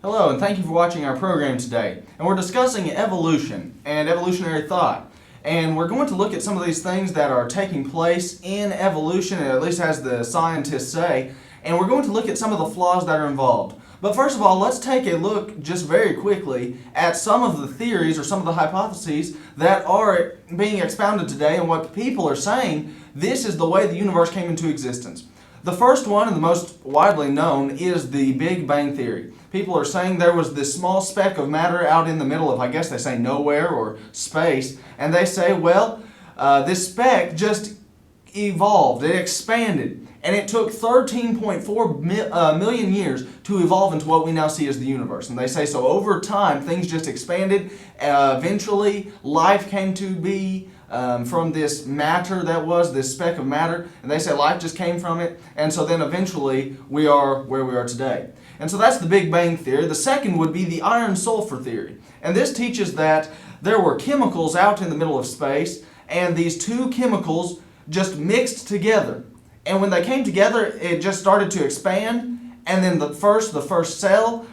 Hello, and thank you for watching our program today. And we're discussing evolution and evolutionary thought. And we're going to look at some of these things that are taking place in evolution, at least as the scientists say, and we're going to look at some of the flaws that are involved. But first of all, let's take a look just very quickly at some of the theories or some of the hypotheses that are being expounded today and what people are saying this is the way the universe came into existence. The first one and the most widely known is the Big Bang Theory. People are saying there was this small speck of matter out in the middle of, I guess they say nowhere or space, and they say, well, this speck just evolved, it expanded, and it took 13.4 million years to evolve into what we now see as the universe. And they say so over time things just expanded, eventually life came to be from this matter that was this speck of matter, and they say life just came from it, and so then eventually we are where we are today. And so that's the Big Bang Theory. The second would be the iron sulfur theory, and this teaches that there were chemicals out in the middle of space, and these two chemicals just mixed together, and when they came together it just started to expand, and then the first cell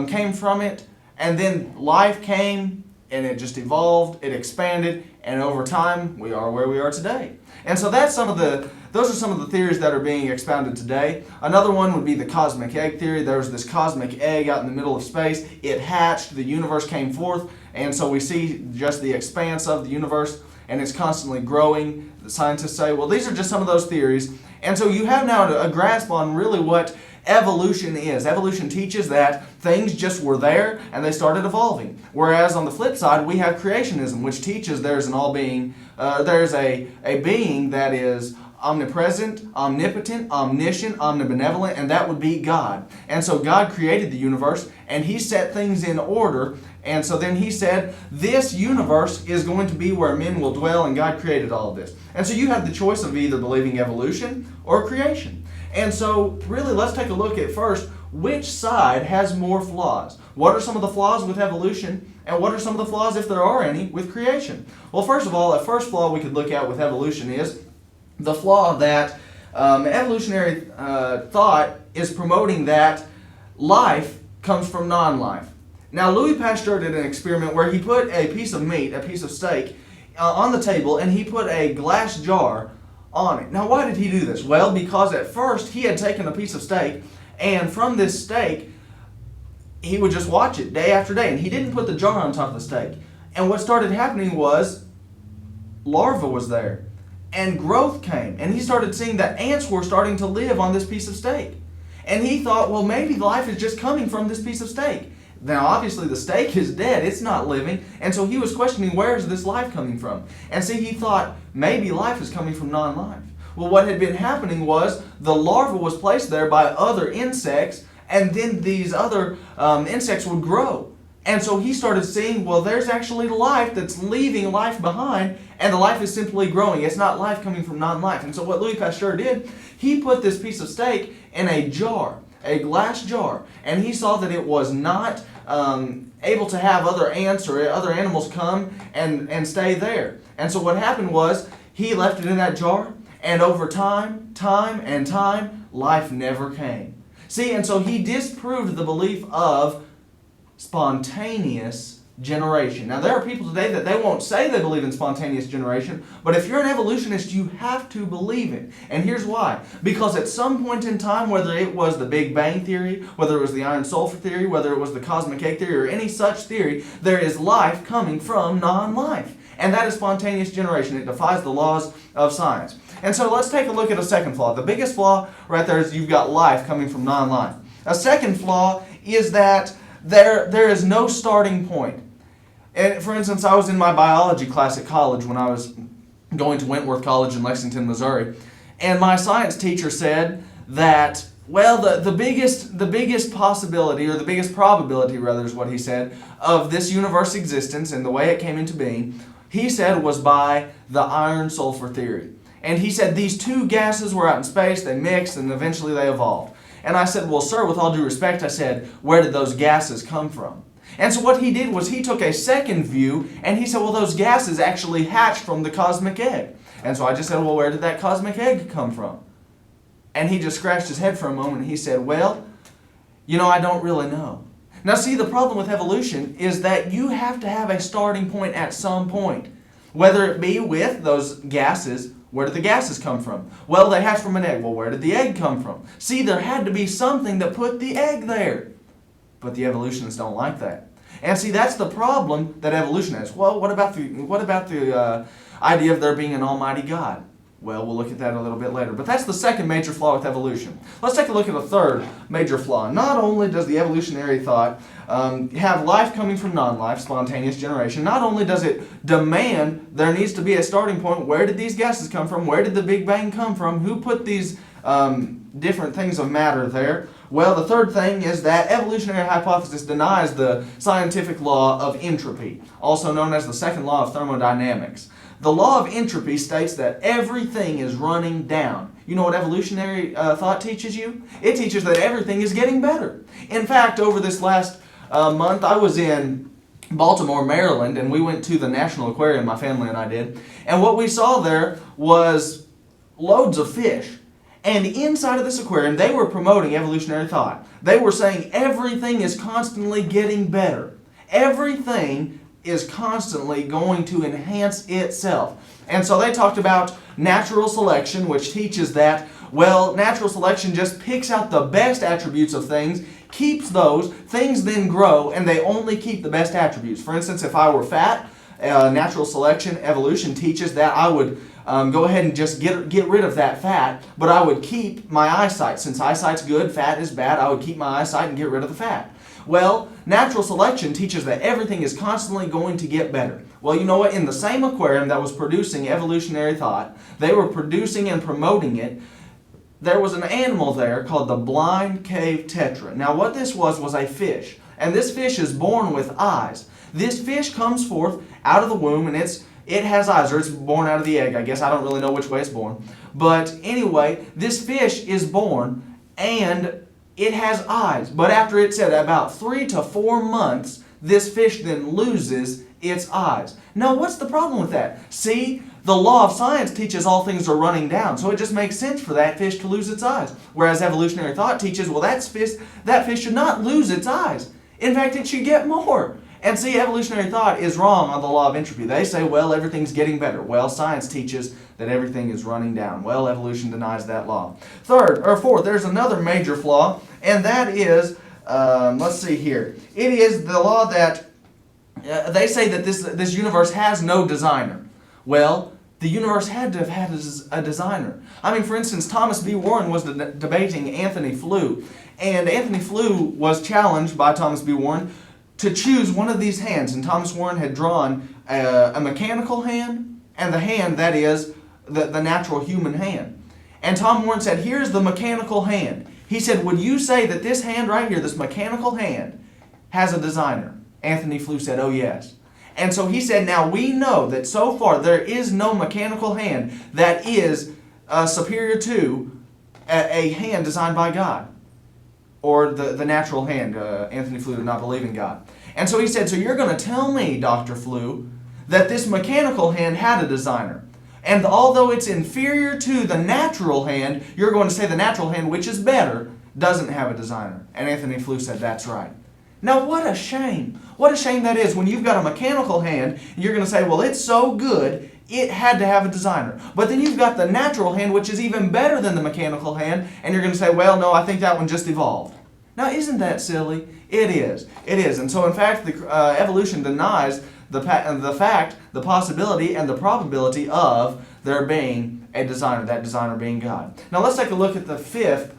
came from it, and then life came and it just evolved, it expanded, and over time we are where we are today. And so those are some of the theories that are being expounded today. Another one would be the cosmic egg theory. There was this cosmic egg out in the middle of space. It hatched, the universe came forth, and so we see just the expanse of the universe, and it's constantly growing. The scientists say, well, these are just some of those theories. And so you have now a grasp on really what evolution is. Evolution teaches that things just were there and they started evolving. Whereas on the flip side, we have creationism, which teaches there's an all-being, there's a being that is omnipresent, omnipotent, omniscient, omnibenevolent, and that would be God. And so God created the universe and He set things in order, and so then He said this universe is going to be where men will dwell, and God created all of this. And so you have the choice of either believing evolution or creation. And so really let's take a look at first which side has more flaws. What are some of the flaws with evolution, and what are some of the flaws, if there are any, with creation? Well, first of all, a first flaw we could look at with evolution is the flaw that evolutionary thought is promoting that life comes from non-life. Now, Louis Pasteur did an experiment where he put a piece of meat, a piece of steak, on the table, and he put a glass jar on it. Now, why did he do this? Well, because at first he had taken a piece of steak, and from this steak, he would just watch it day after day, and he didn't put the jar on top of the steak. And what started happening was larvae was there, and growth came, and he started seeing that ants were starting to live on this piece of steak. And he thought, well, maybe life is just coming from this piece of steak. Now, obviously, the steak is dead. It's not living. And so he was questioning, where is this life coming from? And see, he thought, maybe life is coming from non-life. Well, what had been happening was the larva was placed there by other insects, and then these other insects would grow. And so he started seeing, well, there's actually life that's leaving life behind, and the life is simply growing. It's not life coming from non-life. And so what Louis Pasteur did, he put this piece of steak in a jar, a glass jar, and he saw that it was not able to have other ants or other animals come and stay there. And so what happened was he left it in that jar, and over time, life never came. See, and so he disproved the belief of spontaneous generation. Now, there are people today that they won't say they believe in spontaneous generation, but if you're an evolutionist, you have to believe it. And here's why. Because at some point in time, whether it was the Big Bang Theory, whether it was the iron sulfur theory, whether it was the cosmic egg theory, or any such theory, there is life coming from non-life. And that is spontaneous generation. It defies the laws of science. And so let's take a look at a second flaw. The biggest flaw right there is you've got life coming from non-life. A second flaw is that there is no starting point. And for instance, I was in my biology class at college when I was going to Wentworth College in Lexington, Missouri, and my science teacher said that, well, the biggest possibility, or the biggest probability rather is what he said, of this universe existence and the way it came into being, he said was by the iron sulfur theory. And he said these two gases were out in space, they mixed, and eventually they evolved. And I said, well, sir, with all due respect, I said, where did those gases come from? And so what he did was he took a second view, and he said, well, those gases actually hatched from the cosmic egg. And so I just said, well, where did that cosmic egg come from? And he just scratched his head for a moment, and he said, well, I don't really know. Now see, the problem with evolution is that you have to have a starting point at some point. Whether it be with those gases, where did the gases come from? Well, they hatched from an egg. Well, where did the egg come from? See, there had to be something that put the egg there. But the evolutionists don't like that. And see, that's the problem that evolution has. Well, what about the idea of there being an almighty God? Well, we'll look at that a little bit later. But that's the second major flaw with evolution. Let's take a look at a third major flaw. Not only does the evolutionary thought have life coming from non-life, spontaneous generation, not only does it demand there needs to be a starting point. Where did these gases come from? Where did the Big Bang come from? Who put these different things of matter there? Well, the third thing is that evolutionary hypothesis denies the scientific law of entropy, also known as the second law of thermodynamics. The law of entropy states that everything is running down. You know what evolutionary thought teaches you? It teaches that everything is getting better. In fact, over this last month, I was in Baltimore, Maryland, and we went to the National Aquarium, my family and I did. And what we saw there was loads of fish. And inside of this aquarium, they were promoting evolutionary thought. They were saying everything is constantly getting better. Everything is constantly going to enhance itself. And so they talked about natural selection, which teaches that, well, natural selection just picks out the best attributes of things, keeps those, things then grow, and they only keep the best attributes. For instance, if I were fat, natural selection, evolution teaches that I would go ahead and just get rid of that fat, but I would keep my eyesight. Since eyesight's good, fat is bad, I would keep my eyesight and get rid of the fat. Well, natural selection teaches that everything is constantly going to get better. Well, you know what? In the same aquarium that was producing evolutionary thought, they were producing and promoting it, there was an animal there called the blind cave tetra. Now, what this was a fish. And this fish is born with eyes. This fish comes forth out of the womb, and it has eyes, or it's born out of the egg. I guess I don't really know which way it's born. But anyway, this fish is born, and it has eyes. But after it's at about 3 to 4 months, this fish then loses its eyes. Now, what's the problem with that? See, the law of science teaches all things are running down, so it just makes sense for that fish to lose its eyes. Whereas evolutionary thought teaches, well, that fish should not lose its eyes. In fact, it should get more. And see, evolutionary thought is wrong on the law of entropy. They say, well, everything's getting better. Well, science teaches that everything is running down. Well, evolution denies that law. Fourth, there's another major flaw, and that is, let's see here. It is the law that they say that this universe has no designer. Well, the universe had to have had a designer. I mean, for instance, Thomas B. Warren was debating Anthony Flew, and Anthony Flew was challenged by Thomas B. Warren to choose one of these hands. And Thomas Warren had drawn a mechanical hand and the hand that is the natural human hand. And Tom Warren said, here's the mechanical hand. He said, would you say that this hand right here, this mechanical hand, has a designer? Anthony Flew said, oh yes. And so he said, now we know that so far there is no mechanical hand that is superior to a hand designed by God. Or the natural hand. Anthony Flew did not believe in God. And so he said, so you're going to tell me, Dr. Flew, that this mechanical hand had a designer. And although it's inferior to the natural hand, you're going to say the natural hand, which is better, doesn't have a designer. And Anthony Flew said, that's right. Now what a shame. What a shame that is when you've got a mechanical hand, and you're going to say, well, it's so good, it had to have a designer. But then you've got the natural hand, which is even better than the mechanical hand, and you're going to say, well, no, I think that one just evolved. Now, isn't that silly? It is. It is. And so, in fact, evolution denies the fact, the possibility, and the probability of there being a designer, that designer being God. Now, let's take a look at the fifth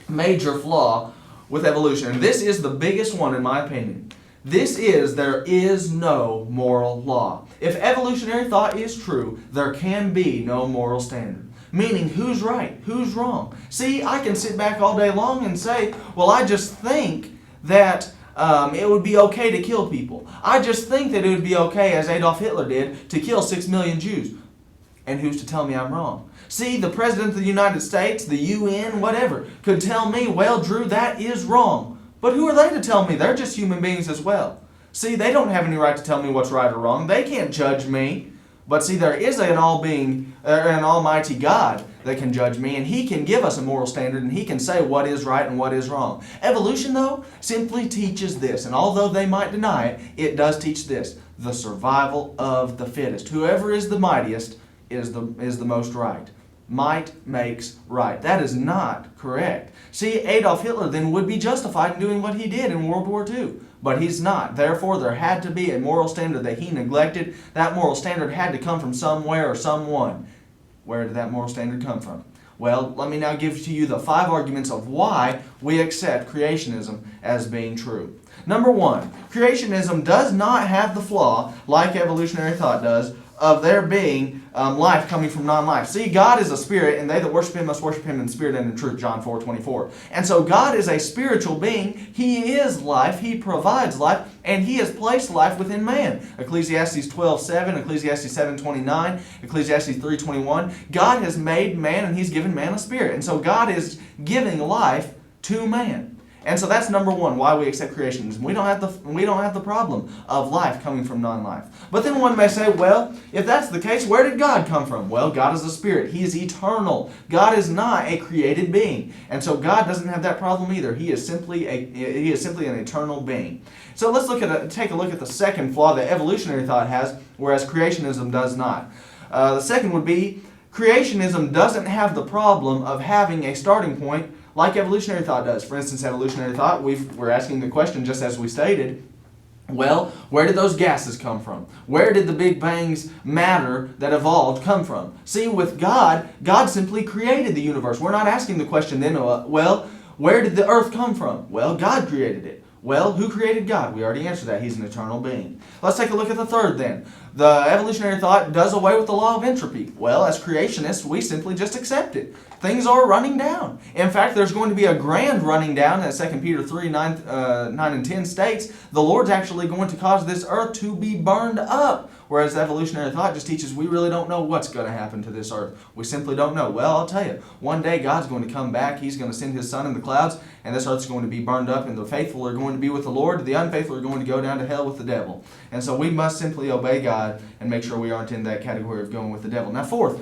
major flaw with evolution. And this is the biggest one, in my opinion. This is, there is no moral law. If evolutionary thought is true, there can be no moral standard. Meaning, who's right? Who's wrong? See, I can sit back all day long and say, well, I just think that it would be okay to kill people. I just think that it would be okay, as Adolf Hitler did, to kill 6 million Jews. And who's to tell me I'm wrong? See, the President of the United States, the UN, whatever, could tell me, well, Drew, that is wrong. But who are they to tell me? They're just human beings as well. See, they don't have any right to tell me what's right or wrong. They can't judge me. But see, there is an almighty God that can judge me, and He can give us a moral standard, and He can say what is right and what is wrong. Evolution, though, simply teaches this, and although they might deny it, it does teach this: the survival of the fittest. Whoever is the mightiest is the most right. Might makes right. That is not correct. See, Adolf Hitler then would be justified in doing what he did in World War II. But he's not. Therefore, there had to be a moral standard that he neglected. That moral standard had to come from somewhere or someone. Where did that moral standard come from? Well, let me now give to you the 5 arguments of why we accept creationism as being true. Number 1, creationism does not have the flaw, like evolutionary thought does, of there being life coming from non-life. See, God is a spirit, and they that worship Him must worship Him in spirit and in truth, John 4:24. And so God is a spiritual being. He is life. He provides life, and He has placed life within man. Ecclesiastes 12:7, Ecclesiastes 7:29, Ecclesiastes 3:21. God has made man, and He's given man a spirit. And so God is giving life to man. And so that's number 1, why we accept creationism. We don't have the problem of life coming from non-life. But then one may say, well, if that's the case, where did God come from? Well, God is a spirit. He is eternal. God is not a created being. And so God doesn't have that problem either. He is simply an eternal being. So let's take a look at the second flaw that evolutionary thought has, whereas creationism does not. The second would be creationism doesn't have the problem of having a starting point like evolutionary thought does. For instance, evolutionary thought, we're asking the question just as we stated, well, where did those gases come from? Where did the Big Bang's matter that evolved come from? See, with God, God simply created the universe. We're not asking the question then, well, where did the earth come from? Well, God created it. Well, who created God? We already answered that. He's an eternal being. Let's take a look at the third then. The evolutionary thought does away with the law of entropy. Well, as creationists, we simply just accept it. Things are running down. In fact, there's going to be a grand running down, as 2 Peter 3, 9 and 10 states. The Lord's actually going to cause this earth to be burned up. Whereas evolutionary thought just teaches we really don't know what's going to happen to this earth. We simply don't know. Well, I'll tell you, one day God's going to come back. He's going to send His Son in the clouds, and this earth's going to be burned up, and the faithful are going to be with the Lord. The unfaithful are going to go down to hell with the devil. And so we must simply obey God and make sure we aren't in that category of going with the devil. Now, fourth,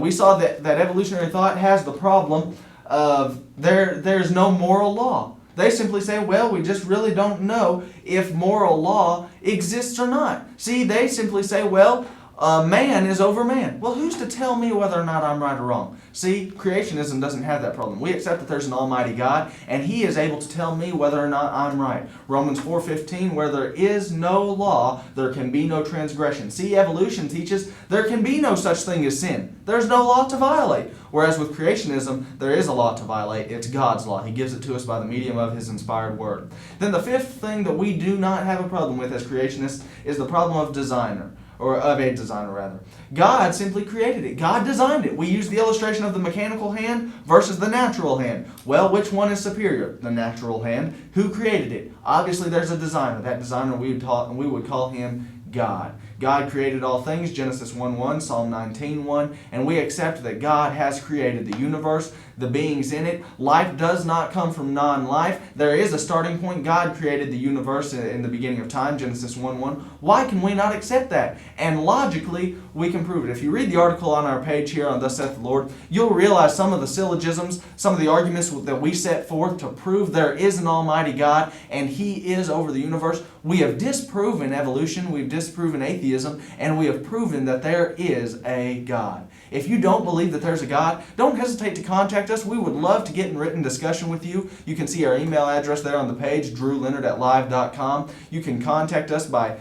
we saw that evolutionary thought has the problem of there's no moral law. They simply say, well, we just really don't know if moral law exists or not. See, they simply say, well, man is over man. Well, who's to tell me whether or not I'm right or wrong? See, creationism doesn't have that problem. We accept that there's an almighty God, and He is able to tell me whether or not I'm right. Romans 4:15, where there is no law, there can be no transgression. See, evolution teaches there can be no such thing as sin. There's no law to violate. Whereas with creationism, there is a law to violate. It's God's law. He gives it to us by the medium of His inspired word. Then the fifth thing that we do not have a problem with as creationists is the problem of designer. Or of a designer, rather. God simply created it. God designed it. We use the illustration of the mechanical hand versus the natural hand. Well, which one is superior? The natural hand. Who created it? Obviously, there's a designer. That designer, we would call Him God. God created all things, Genesis 1:1, Psalm 19:1, and we accept that God has created the universe, the beings in it. Life does not come from non-life. There is a starting point. God created the universe in the beginning of time, Genesis 1:1. Why can we not accept that? And logically, we can prove it. If you read the article on our page here on Thus Saith the Lord, you'll realize some of the syllogisms, some of the arguments that we set forth to prove there is an almighty God and He is over the universe. We have disproven evolution, we've disproven atheism, and we have proven that there is a God. If you don't believe that there's a God, don't hesitate to contact us. We would love to get in written discussion with you. You can see our email address there on the page, drewleonard@live.com. You can contact us by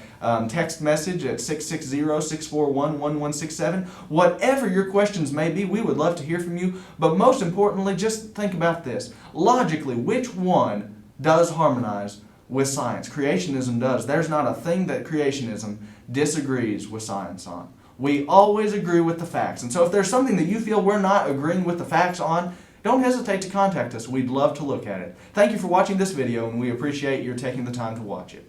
text message at 660-641-1167. Whatever your questions may be, we would love to hear from you. But most importantly, just think about this. Logically, which one does harmonize with science? Creationism does. There's not a thing that creationism disagrees with science on. We always agree with the facts. And so if there's something that you feel we're not agreeing with the facts on, don't hesitate to contact us. We'd love to look at it. Thank you for watching this video, and we appreciate your taking the time to watch it.